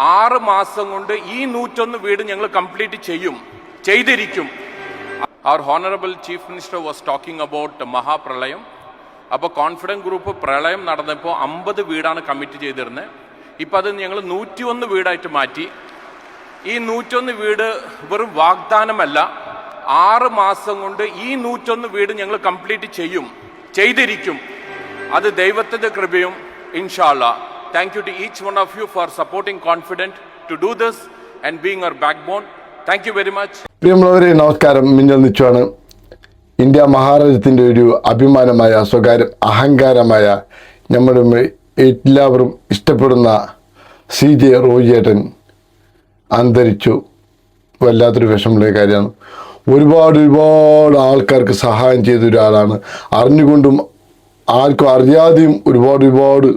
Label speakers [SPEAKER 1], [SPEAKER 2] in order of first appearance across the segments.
[SPEAKER 1] 6 മാസം കൊണ്ട് ഈ 101 വീട് ഞങ്ങൾ കംപ്ലീറ്റ് ചെയ്തിരിക്കും. Our Honorable Chief Minister was talking about മഹാപ്രളയം. അപ്പോൾ കോൺഫിഡൻസ് ഗ്രൂപ്പ് പ്രളയം നടന്നപ്പോൾ 50 വീടാണ് കമ്മിറ്റ് ചെയ്തിരുന്നത്. ഇപ്പം അത് ഞങ്ങൾ 101 വീടായിട്ട് മാറ്റി. ഈ 101 വീട് വെറും വാഗ്ദാനമല്ല, 6 മാസം കൊണ്ട് ഈ 101 വീട് ഞങ്ങൾ കംപ്ലീറ്റ് ചെയ്തിരിക്കും. അത് ദൈവത്തിൻ്റെ കൃപയും ഇൻഷാ അല്ലാഹ്. Thank you to each one of you for supporting Confident to do this and being our backbone. Thank you very much.
[SPEAKER 2] പ്രിയമുള്ളവരെ നമസ്കാരം. മിന്നൽ നിച്ചുവാണ്. ഇന്ത്യ മഹാരാജ്യത്തിൻ്റെ ഒരു അഭിമാനമായ സ്വകാര്യ അഹങ്കാരമായ നമ്മുടെ എല്ലാവരും ഇഷ്ടപ്പെടുന്ന CJ റോയിയേട്ടൻ അന്തരിച്ചു. വല്ലാത്തൊരു വിഷമമുള്ള കാര്യമാണ്. ഒരുപാട് ആൾക്കാർക്ക് സഹായം ചെയ്ത ഒരാളാണ്. അറിഞ്ഞുകൊണ്ടും ആർക്കും അറിയാതെയും ഒരുപാട്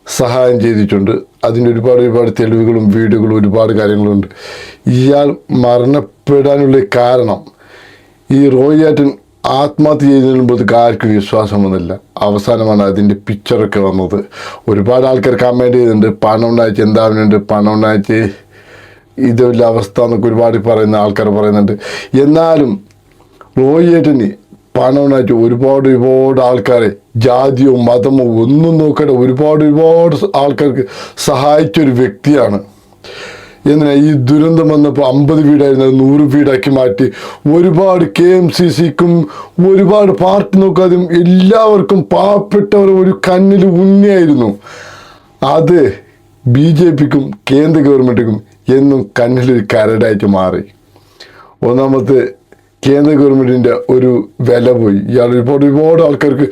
[SPEAKER 2] സഹായം ചെയ്തിട്ടുണ്ട്. അതിൻ്റെ ഒരുപാട് തെളിവുകളും വീഡിയോകളും ഒരുപാട് കാര്യങ്ങളുണ്ട്. ഇയാൾ മരണപ്പെടാനുള്ള കാരണം ഈ റോയിയേട്ടൻ ആത്മഹത്യ ചെയ്തതിനുമ്പോഴത്തേക്ക് ആർക്കും വിശ്വാസം വന്നില്ല. അവസാനമാണ് അതിൻ്റെ പിക്ചറൊക്കെ വന്നത്. ഒരുപാട് ആൾക്കാർ കമൻറ്റ് ചെയ്തിട്ടുണ്ട്, പണം ഉണ്ടായിച്ച് എന്താവുന്നുണ്ട്, പണം ഉണ്ടായിച്ച് ഇതുള്ള അവസ്ഥ എന്നൊക്കെ ഒരുപാട് പറയുന്ന ആൾക്കാർ പറയുന്നുണ്ട്. എന്നാലും റോയിയേട്ടന് പണം ഉണ്ടായിട്ട് ഒരുപാട് ആൾക്കാരെ ജാതിയോ മതമോ ഒന്നും നോക്കാതെ ഒരുപാട് ആൾക്കാർക്ക് സഹായിച്ചൊരു വ്യക്തിയാണ്. എന്തിനാ ഈ ദുരന്തം വന്നപ്പോൾ 50 വീടായിരുന്നത് 100 വീടാക്കി മാറ്റി. ഒരുപാട് KMCCക്കും ഒരുപാട് പാർട്ടി നോക്കാതെയും എല്ലാവർക്കും പാവപ്പെട്ടവർ ഒരു കണ്ണിൽ ഉണ്ണിയായിരുന്നു. അത് BJPക്കും കേന്ദ്ര ഗവൺമെൻറ്റിനും എന്നും കണ്ണിലൊരു കരടായിട്ട് മാറി. ഒന്നാമത്തെ കേന്ദ്ര ഗവൺമെൻറ്റിൻ്റെ ഒരു വില പോയി. ഇയാൾ ഒരുപാട് ആൾക്കാർക്ക്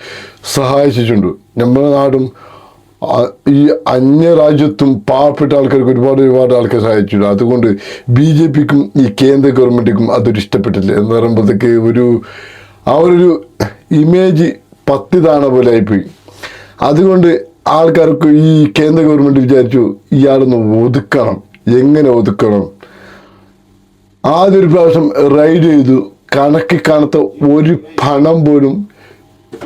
[SPEAKER 2] സഹായിച്ചിട്ടുണ്ട്. നമ്മുടെ നാടും ഈ അന്യരാജ്യത്തും പാവപ്പെട്ട ആൾക്കാർക്ക് ഒരുപാട് ആൾക്കാർ സഹായിച്ചിട്ടുണ്ട്. അതുകൊണ്ട് BJPക്കും ഈ കേന്ദ്ര ഗവൺമെൻറ്റിനും അതൊരു ഇഷ്ടപ്പെട്ടില്ല. എന്ന് പറയുമ്പോഴത്തേക്ക് ഒരു ഇമേജ് 10 തവണ പോലെ ആയിപ്പോയി. അതുകൊണ്ട് ആൾക്കാർക്ക് ഈ കേന്ദ്ര ഗവൺമെൻറ് വിചാരിച്ചു ഇയാളൊന്ന് ഒതുക്കണം. എങ്ങനെ ഒതുക്കണം? ആദ്യൊരു പ്രാവശ്യം റൈഡ് ചെയ്തു. കണക്കി കാണാത്ത ഒരു പണം പോലും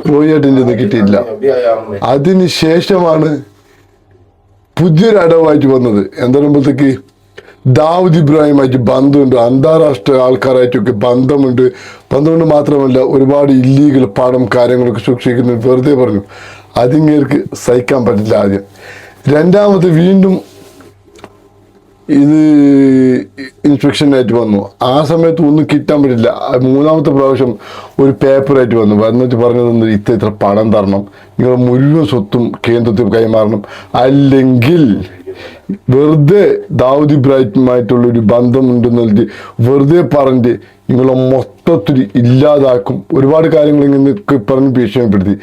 [SPEAKER 2] റോയിയേട്ടൻ്റെ നിന്ന് കിട്ടിയില്ല. അതിനുശേഷമാണ് പുതിയൊരു അടവായിട്ട് വന്നത്. എന്താ പറയുമ്പോഴത്തേക്ക് ദാവൂദ് ഇബ്രാഹിമായിട്ട് ബന്ധമുണ്ട്, അന്താരാഷ്ട്ര ആൾക്കാരായിട്ടൊക്കെ ബന്ധമുണ്ട് മാത്രമല്ല ഒരുപാട് ഇല്ലീഗൽ പണം കാര്യങ്ങളൊക്കെ സൂക്ഷിക്കുന്നത് വെറുതെ പറഞ്ഞു. അതിങ്ങേർക്ക് സഹിക്കാൻ പറ്റില്ല. ആദ്യം രണ്ടാമത് വീണ്ടും ഇത് ഇൻസ്പെക്ഷനായിട്ട് വന്നു. ആ സമയത്ത് ഒന്നും കിട്ടാൻ പറ്റില്ല. മൂന്നാമത്തെ പ്രാവശ്യം ഒരു പേപ്പറായിട്ട് വന്നിട്ട് പറഞ്ഞത് ഇത്ര പണം തരണം, നിങ്ങൾ മുഴുവൻ സ്വത്തും കേന്ദ്രത്തിൽ കൈമാറണം, അല്ലെങ്കിൽ വെറുതെ ദാവൂദ് ഇബ്രാഹിമായിട്ടുള്ളൊരു ബന്ധമുണ്ടെന്ന് വെറുതെ പറഞ്ഞ് നിങ്ങളെ മൊത്തത്തിൽ ഇല്ലാതാക്കും. ഒരുപാട് കാര്യങ്ങൾ ഇങ്ങനെയൊക്കെ പറഞ്ഞ് ഭീഷണിപ്പെടുത്തി.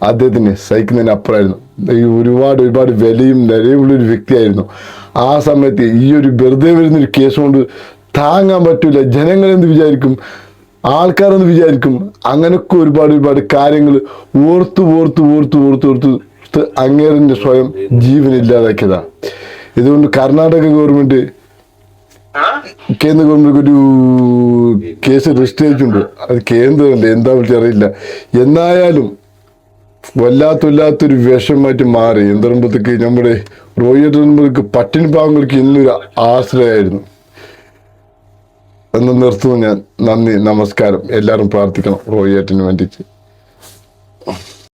[SPEAKER 2] അദ്ദേഹത്തിന് സഹിക്കുന്നതിന് അപ്പുറമായിരുന്നു. ഈ ഒരുപാട് വിലയും നിലയുള്ളൊരു വ്യക്തിയായിരുന്നു. ആ സമയത്ത് ഈ ഒരു വെറുതെ വരുന്നൊരു കേസ് കൊണ്ട് താങ്ങാൻ പറ്റില്ല. ജനങ്ങളെന്ത് വിചാരിക്കും, ആൾക്കാരെന്ത് വിചാരിക്കും, അങ്ങനെയൊക്കെ ഒരുപാട് കാര്യങ്ങൾ ഓർത്ത് അങ്ങേറിൻ്റെ സ്വയം ജീവനില്ലാതാക്കിയതാണ്. ഇതുകൊണ്ട് കർണാടക ഗവൺമെൻറ് കേന്ദ്ര ഗവൺമെൻറ് ഒരു കേസ് രജിസ്റ്റർ ചെയ്തിട്ടുണ്ട്. അത് കേന്ദ്രമല്ലേ എന്താ വിളിച്ച് അറിയില്ല. എന്നായാലും വല്ലാത്തൊരു വിഷമായിട്ട് മാറി. എന്താ പറയുമ്പോഴത്തേക്ക് നമ്മുടെ റോയിയേട്ടന്മാർക്ക് പട്ടിണി പാവങ്ങൾക്ക് ഇന്നൊരു ആശ്രയമായിരുന്നു. എന്ന് നിർത്തുന്നു ഞാൻ. നന്ദി, നമസ്കാരം. എല്ലാവരും പ്രാർത്ഥിക്കണം റോയിയേട്ടന് വേണ്ടിയിട്ട്.